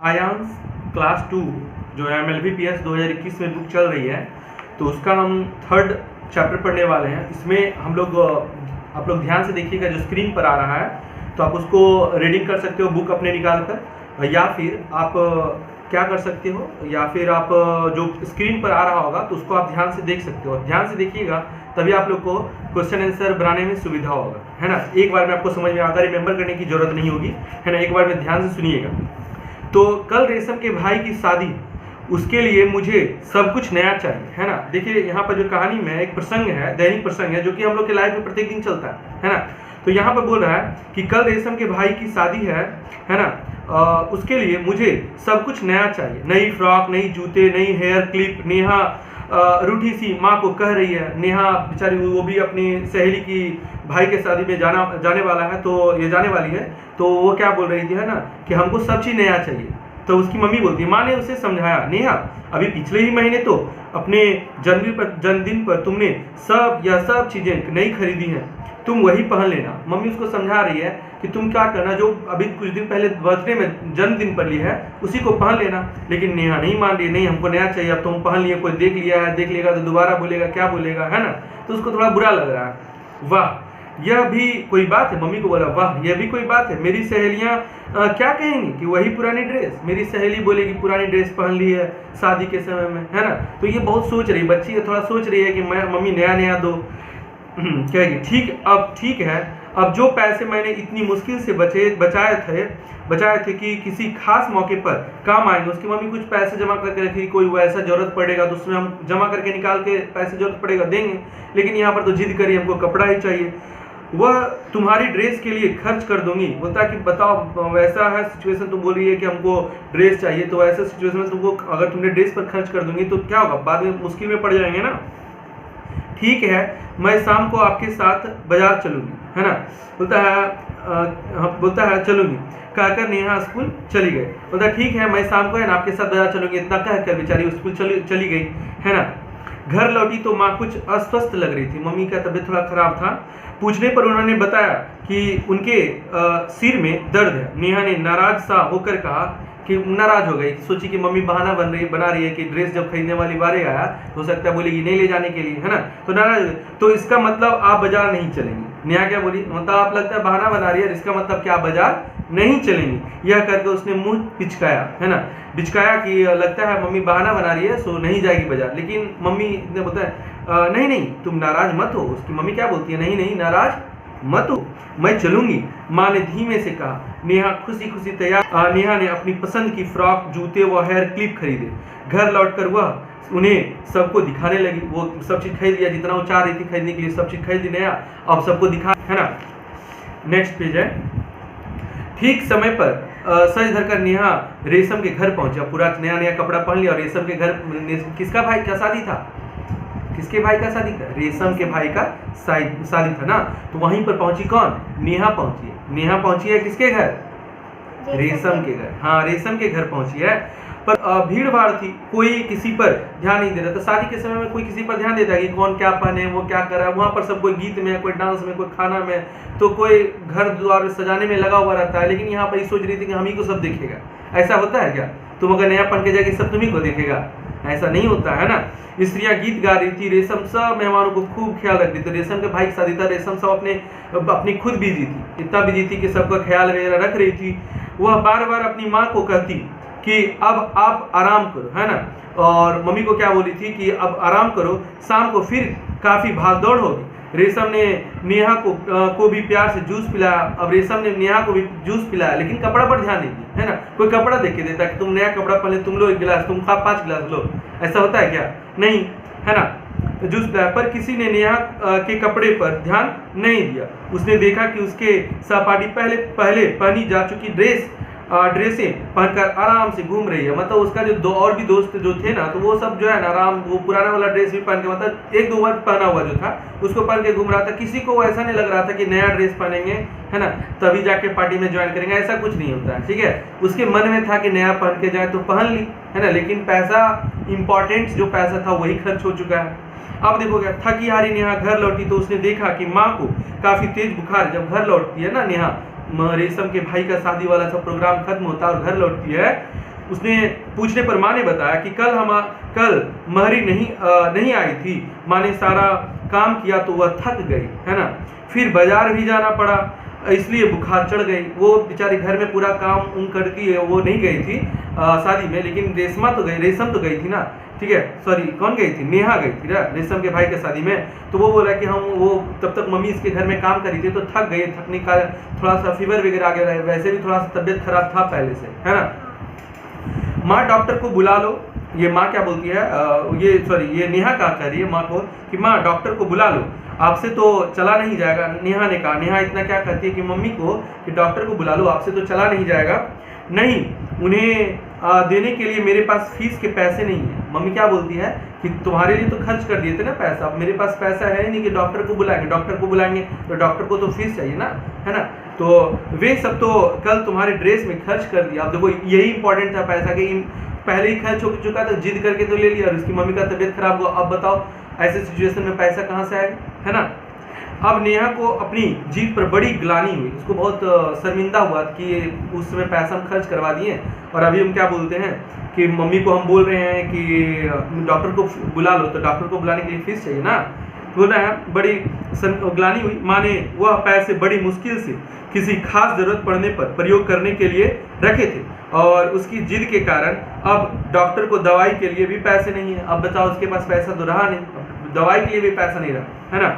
आयांस class 2 जो MLBPS 2021 में book चल रही है, तो उसका हम 3rd चैप्टर पढ़ने वाले हैं। इसमें हम लोग आप लोग ध्यान से देखिएगा, जो स्क्रीन पर आ रहा है तो आप उसको रीडिंग कर सकते हो बुक अपने निकाल कर, या फिर आप क्या कर सकते हो, या फिर आप जो स्क्रीन पर आ रहा होगा तो उसको आप ध्यान से देख सकते हो। ध्यान से देखिएगा तभी आप लोग को क्वेश्चन आंसर बनाने में सुविधा होगा, है ना। एक बार में आपको समझ में आकर रिमेंबर करने की जरूरत नहीं होगी, है ना। एक बार में ध्यान से सुनिएगा। तो कल रेशम के भाई की शादी, उसके लिए मुझे सब कुछ नया चाहिए, है ना। देखिए यहाँ पर जो कहानी में एक प्रसंग है, दैनिक प्रसंग है, जो कि हम लोग के लाइफ में प्रत्येक दिन चलता है ना। तो यहाँ पर बोल रहा है कि कल रेशम के भाई की शादी है ना। उसके लिए मुझे सब कुछ नया चाहिए, नई फ्रॉक, नई जूते, नई हेयर क्लिप। नेहा रूठी सी माँ को कह रही है। नेहा बेचारी वो भी अपनी सहेली की भाई के शादी में जाने वाला है, तो ये जाने वाली है, तो वो क्या बोल रही थी, है ना, कि हमको सब चीज़ नया चाहिए। तो उसकी मम्मी बोलती है, माँ ने उसे समझाया, नेहा अभी पिछले ही महीने तो अपने जन्मदिन पर तुमने सब चीज़ें नई खरीदी हैं, तुम वही पहन लेना। मम्मी उसको समझा रही है कि तुम क्या करना, जो अभी कुछ दिन पहले बर्थडे में जन्मदिन पर ली है उसी को पहन लेना। लेकिन नेहा नहीं मान रही, नहीं हमको नया चाहिए, अब तुम पहन लिए, कोई देख लिया है, देख लेगा तो दोबारा बोलेगा, क्या बोलेगा, है ना। तो उसको थोड़ा बुरा लग रहा है। वाह यह भी कोई बात है, मम्मी को बोला, वाह यह भी कोई बात है, मेरी सहेलियाँ क्या कहेंगी कि वही पुरानी ड्रेस। मेरी सहेली बोलेगी पुरानी ड्रेस पहन ली है शादी के समय में, है ना। तो ये बहुत सोच रही बच्ची, थोड़ा सोच रही है कि मैं मम्मी नया नया दो। कहेगी ठीक है, अब जो पैसे मैंने इतनी मुश्किल से बचाए थे कि किसी खास मौके पर काम आएंगे। उसकी मम्मी कुछ पैसे जमा करके रखी, कोई वैसा जरूरत पड़ेगा तो उसमें हम जमा करके निकाल के पैसे जरूरत पड़ेगा देंगे। लेकिन यहाँ पर तो जिद करी, हमको कपड़ा ही चाहिए। वह तुम्हारी ड्रेस के लिए खर्च कर दूंगी। बोलता कि बताओ वैसा है सिचुएशन, तुम बोल रही है कि हमको ड्रेस चाहिए, तो ऐसा सिचुएशन में तुमको अगर तुमने ड्रेस पर खर्च कर दूंगी तो क्या होगा, बाद में मुश्किल में पड़ जाएंगे ना। ठीक है, मैं शाम को आपके साथ बाजार चलूंगी, है ना। बोलता है चलूंगी कहकर नेहा स्कूल चली गई। बोलता ठीक है, मैं शाम को है ना आपके साथ बाजार चलूंगी। इतना कहकर बेचारी स्कूल चली गई, है ना। घर लौटी तो माँ कुछ अस्वस्थ लग रही थी, मम्मी का तबीयत थोड़ा खराब था। पूछने पर उन्होंने बताया कि उनके सिर में दर्द है। नेहा ने नाराज सा होकर कहा कि नाराज हो गई, सोची कि मम्मी बहाना बना रही है कि ड्रेस जब खरीदने वाली बारे आया तो हो सकता है बोलेगी नहीं ले जाने के लिए, है ना। तो नाराज, तो इसका मतलब आप बाजार नहीं चलेंगी। नेहा क्या बोली, मतलब आप लगता है बहाना बना रही है, इसका मतलब क्या आप बाजार नहीं चलेंगी। यह करके उसने मुंह पिचकाया, है ना, बिचकाया कि लगता है मम्मी बहाना बना रही है सो नहीं जाएगी बाजार। लेकिन मम्मी ने बताया नहीं तुम नाराज मत हो। उसकी मम्मी क्या बोलती है, नहीं नाराज मत हो, मैं चलूंगी। माँ ने धीमे से कहा। नेहा खुशी तैयार। नेहा ने अपनी पसंद की फ्रॉक, जूते व हेयर क्लिप खरीदे। घर लौटकर वह उन्हें सबको दिखाने लगी। वो सब चीज खरीद लिया, जितना वो चाह रही थी खरीदने के लिए सब चीज खरीद नया, अब सबको दिखा, है ना। नेक्स्ट पेज है। ठीक समय पर सज धरकर नेहा रेशम के घर पहुंचा। पूरा नया कपड़ा पहन लिया और रेशम के घर, किसका भाई का शादी था, किसके भाई का शादी था, रेशम के भाई का शादी था ना। तो वहीं पर पहुंची कौन, नेहा पहुंची है। नेहा पहुंची है किसके घर, रेशम के घर। हाँ रेशम के घर पहुंची है। पर भीड़ भाड़ थी, कोई किसी पर ध्यान नहीं दे रहा था। शादी के समय में कोई किसी पर ध्यान देता है कि कौन क्या पहने, वो क्या कर रहा है। वहाँ पर सब कोई गीत में, कोई डांस में, कोई खाना में, तो कोई घर द्वार सजाने में लगा हुआ रहता है। लेकिन यहाँ पर ये सोच रही थी कि हम ही को सब देखेगा। ऐसा होता है क्या, तुम अगर नया पहन के जाएगी सब तुम्ही को देखेगा, ऐसा नहीं होता है ना। स्त्रियां गीत गा रही थी, रेशम सब मेहमानों को खूब ख्याल रख रही थी। रेशम के भाई की शादी था, रेशम सब अपनी खुद बिजी थी, इतना बिजी थी कि सबका ख्याल वगैरह रख रही थी। वह बार बार अपनी माँ को कहती कि अब आप आराम करो, है ना। और मम्मी को क्या बोली थी कि अब आराम करो, शाम को फिर काफ़ी भाग दौड़ होगी। रेशम ने नेहा को भी प्यार से जूस पिलाया। अब रेशम ने नेहा को भी जूस पिलाया, लेकिन कपड़ा पर ध्यान नहीं दिया, है ना। कोई कपड़ा देख के देता कि तुम नया कपड़ा पहले, तुम लो 1 गिलास, तुम खा 5 गिलास लो, ऐसा होता है क्या, नहीं, है ना। जूस पिलाया, पर किसी ने नेहा के कपड़े पर ध्यान नहीं दिया। उसने देखा कि उसके सहपाठी पहले पहनी जा चुकी ड्रेसें पहनकर आराम से घूम रही है। मतलब उसका जो और भी दोस्त जो थे ना, तो वो सब जो है ना आराम, वो पुराना वाला ड्रेस भी पहन के, मतलब 1-2 बार पहना हुआ जो था उसको पहन के घूम रहा था। किसी को ऐसा नहीं लग रहा था कि नया ड्रेस पहनेंगे, है ना, तभी जाके पार्टी में ज्वाइन करेंगे, ऐसा कुछ नहीं होता है, ठीक है। उसके मन में था कि नया पहन के जाए तो पहन ली, है ना। लेकिन पैसा, इंपॉर्टेंट जो पैसा था वही खर्च हो चुका है। अब देखो क्या, थकी हारी नेहा घर लौटी तो उसने देखा कि माँ को काफी तेज बुखार। जब घर लौटती है ना नेहा, रेशम के भाई का शादी वाला सब प्रोग्राम खत्म होता है और घर लौटती है उसने पूछने पर माँ ने बताया कि कल महरी नहीं आई थी, माँ ने सारा काम किया तो वह थक गई, है ना। फिर बाजार भी जाना पड़ा, इसलिए बुखार चढ़ गई। वो बेचारी घर में पूरा काम करती है, वो नहीं गई थी शादी में, लेकिन रेशम तो गई थी ना, ठीक है। सॉरी, कौन गई थी? नेहा गई थी ना रेशम के भाई के शादी में। तो वो बोला कि वो तब तक मम्मी इसके घर में काम करी थी तो थक गई, थकने का थोड़ा सा फीवर वगैरह आ गया, वैसे भी थोड़ा सा तबियत खराब था पहले से, है ना। माँ डॉक्टर को बुला लो। ये माँ क्या बोलती है, ये नेहा क्या कह रही है माँ को कि माँ डॉक्टर को बुला लो, आपसे तो चला नहीं जाएगा। नेहा ने कहा, नेहा इतना क्या कहती है कि मम्मी को कि डॉक्टर को बुला लो, आपसे तो चला नहीं जाएगा। नहीं, उन्हें देने के लिए मेरे पास फीस के पैसे नहीं है। मम्मी क्या बोलती है कि तुम्हारे लिए तो खर्च कर दिए थे ना पैसा, अब मेरे पास पैसा है ही नहीं कि डॉक्टर को बुलाएंगे। डॉक्टर को बुलाएंगे तो डॉक्टर को तो फीस चाहिए ना, है ना। तो वे सब तो कल तुम्हारे ड्रेस में खर्च कर दिया। अब देखो यही इंपॉर्टेंट था पैसा, कि पहले ही खर्च हो चुका था, जिद करके तो ले लिया और उसकी मम्मी का तबीयत खराब हुआ। अब बताओ ऐसे सिचुएशन में पैसा कहाँ से आएगा, है ना। अब नेहा को अपनी जीत पर बड़ी ग्लानि हुई, उसको बहुत शर्मिंदा हुआ कि उस समय पैसा हम खर्च करवा दिए और अभी हम क्या बोलते हैं कि मम्मी को हम बोल रहे हैं कि डॉक्टर को बुला लो, तो डॉक्टर को बुलाने के लिए फीस चाहिए ना। बोलना है बड़ी ग्लानि हुई। माँ ने वह पैसे बड़ी मुश्किल से किसी खास जरूरत पड़ने पर प्रयोग करने के लिए रखे थे और उसकी जिद के कारण अब डॉक्टर को दवाई के लिए भी पैसे नहीं है। अब बताओ उसके पास पैसा तो रहा नहीं, दवाई के लिए भी पैसा नहीं रहा, है ना।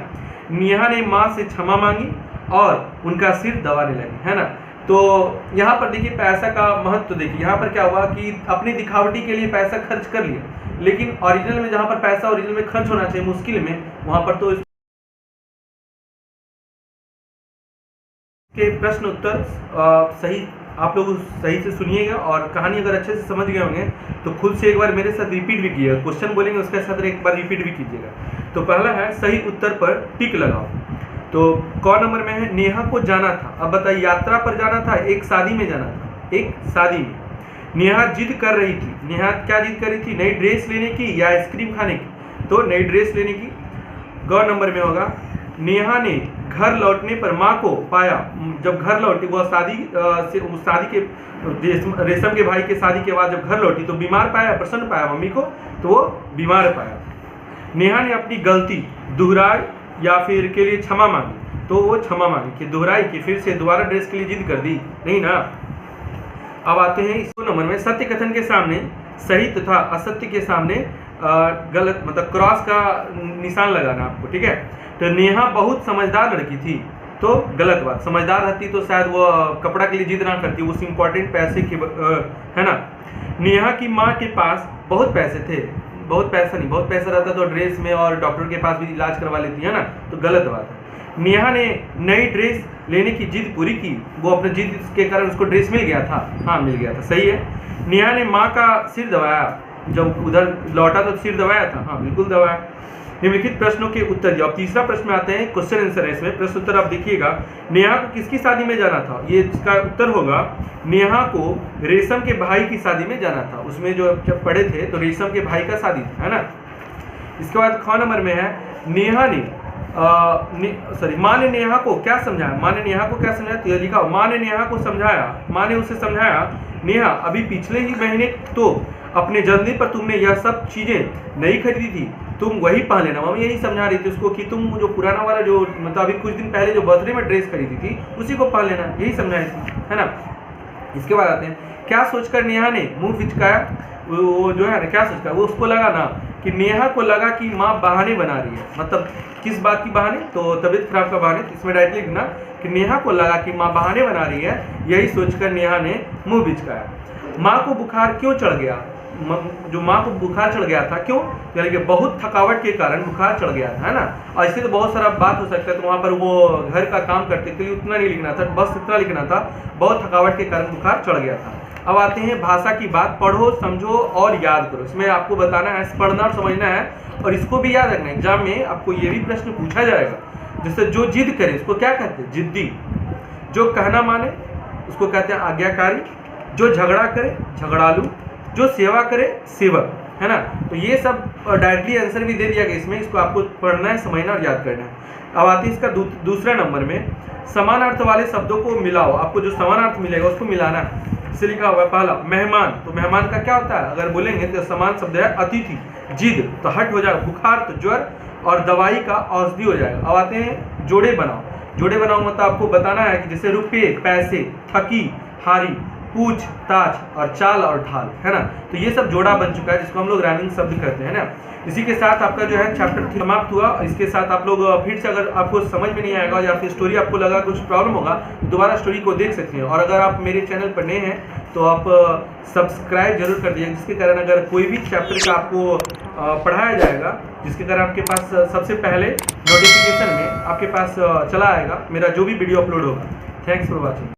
नेहा ने माँ से क्षमा मांगी और उनका सिर दबाने लगी, है ना। तो यहाँ पर देखिए पैसा का महत्व देखिए, यहाँ पर क्या हुआ कि अपनी दिखावटी के लिए पैसा खर्च कर लिया, लेकिन ओरिजिनल में जहाँ पर पैसा ओरिजिनल में खर्च होना चाहिए मुश्किल में, वहाँ पर तो के प्रश्न उत्तर सही आप लोग सही से सुनिएगा और कहानी अगर अच्छे से समझ गए होंगे तो खुद से एक बार मेरे साथ रिपीट भी कीजिएगा। क्वेश्चन बोलेंगे उसके साथ एक बार रिपीट भी कीजिएगा। तो पहला है सही उत्तर पर टिक लगाओ। तो कौन नंबर में है? नेहा को जाना था। अब बताइए, यात्रा पर जाना था, एक शादी में जाना था, एक शादी में। नेहा जिद कर रही थी। नेहा क्या जिद कर रही थी? नई ड्रेस लेने की या आइसक्रीम खाने की? तो नई ड्रेस लेने की। गौ नंबर में होगा नेहा ने घर लौटने पर माँ को पाया। जब घर लौटी वह शादी के रेशम के भाई के शादी के बाद जब घर लौटी तो बीमार पाया, प्रसन्न पाया मम्मी को, तो वो बीमार पाया। नेहा ने अपनी गलती दोहराई या फिर के लिए क्षमा मांगी, तो वो क्षमा मांगी कि दोहराई कि फिर से दोबारा ड्रेस के लिए जिद कर दी नहीं ना। अब आते हैं इस नंबर में, सत्य कथन के सामने सही तथा असत्य के सामने गलत, मतलब क्रॉस का निशान लगाना आपको, ठीक है। तो नेहा बहुत समझदार लड़की थी, तो गलत बात। समझदार रहती तो शायद वो कपड़ा के लिए जिद ना करती, उस इम्पोर्टेंट पैसे की, है ना। नेहा की माँ के पास बहुत पैसे थे, बहुत पैसा नहीं, बहुत पैसा रहता तो ड्रेस में और डॉक्टर के पास भी इलाज करवा लेती है ना, तो गलत बात है। नेहा ने नई ड्रेस लेने की जिद पूरी की, वो अपने जिद के कारण उसको ड्रेस मिल गया था, हाँ मिल गया था, सही है। नेहा ने माँ का सिर दबाया, जब उधर लौटा तो सिर दबाया था, हाँ बिल्कुल दबाया। निम्नलिखित प्रश्नों के उत्तर दिए। अब तीसरा प्रश्न में आते हैं, क्वेश्चन आंसर है इसमें, प्रश्न उत्तर आप देखिएगा। नेहा को किसकी शादी में जाना था? ये इसका उत्तर होगा नेहा को रेशम के भाई की शादी में जाना था। उसमें जो जब पढ़े थे तो रेशम के भाई का शादी था, है ना। इसके बाद ख नंबर में है नेहा ने माँ ने नेहा को क्या समझाया? माँ ने नेहा को क्या समझाया? तो लिखा, माँ ने नेहा को समझाया, माँ ने उसे समझाया, नेहा अभी पिछले ही महीने तो अपने जन्मदिन पर तुमने यह सब चीजें नहीं खरीदी थी, तुम वही पहन लेना। मम्मी यही समझा रही थी उसको कि तुम जो पुराना वाला जो मतलब अभी कुछ दिन पहले जो बर्थडे में ड्रेस खरीदी थी उसी को पहन लेना, यही समझाई थी, है ना। इसके बाद आते हैं, क्या सोचकर नेहा ने मुंह बिचकाया? वो जो है ना, क्या सोचकर, वो उसको लगा ना कि नेहा को लगा कि माँ बहाने बना रही है। मतलब किस बात की बहाने? तो तबीयत खराब का बहाने। इसमें डायरेक्टली लिखना कि नेहा को लगा कि माँ बहाने बना रही है, यही सोचकर नेहा ने मुंह बिचकाया। माँ को बुखार क्यों चढ़ गया? जो माँ को बुखार चढ़ गया था, क्यों? यानी कि बहुत थकावट के कारण बुखार चढ़ गया था, है ना। और इससे तो बहुत सारा बात हो सकता है, तो वहाँ पर वो घर का काम करते थे, उतना नहीं लिखना था, बस इतना लिखना था, बहुत थकावट के कारण बुखार चढ़ गया था। अब आते हैं भाषा की बात, पढ़ो, समझो और याद करो। इसमें आपको बताना है, पढ़ना और समझना है, और इसको भी याद रखना है। एग्जाम में आपको ये भी प्रश्न पूछा जाएगा। जैसे जो जिद करे उसको क्या कहते हैं? जिद्दी। जो कहना माने उसको कहते हैं आज्ञाकारी। जो झगड़ा करे झगड़ालू। जो सेवा करे सेवक, है ना। तो ये सब डायरेक्टली आंसर भी दे दिया गया इसमें, इसको आपको पढ़ना है, समझना और याद करना है। अब आती है इसका दूसरा नंबर में, समान अर्थ वाले शब्दों को मिलाओ। आपको जो समान अर्थ मिलेगा उसको मिलाना इसे लिखा हुआ है पहला मेहमान। तो मेहमान का क्या होता है, अगर बोलेंगे तो समान शब्द है अतिथि। जिद तो हट हो जाएगा, बुखार तो ज्वर, और दवाई का औषधि हो जाएगा। अब आते हैं जोड़े बनाओ। जोड़े बनाओ मतलब आपको बताना है कि जैसे रुपये, पैसे, थकी, हारी, पूछ, ताछ और चाल और ढाल, है ना। तो ये सब जोड़ा बन चुका है जिसको हम लोग राइमिंग शब्द कहते हैं ना। इसी के साथ आपका जो है चैप्टर समाप्त हुआ। इसके साथ आप लोग फिर से अगर आपको समझ में नहीं आएगा या फिर स्टोरी आपको लगा कुछ प्रॉब्लम होगा तो दोबारा स्टोरी को देख सकते हैं। और अगर आप मेरे चैनल पर नए हैं तो आप सब्सक्राइब जरूर कर दीजिए, जिसके कारण अगर कोई भी चैप्टर का आपको पढ़ाया जाएगा, जिसके कारण आपके पास सबसे पहले नोटिफिकेशन में आपके पास चला आएगा मेरा जो भी वीडियो अपलोड होगा। Thanks for watching.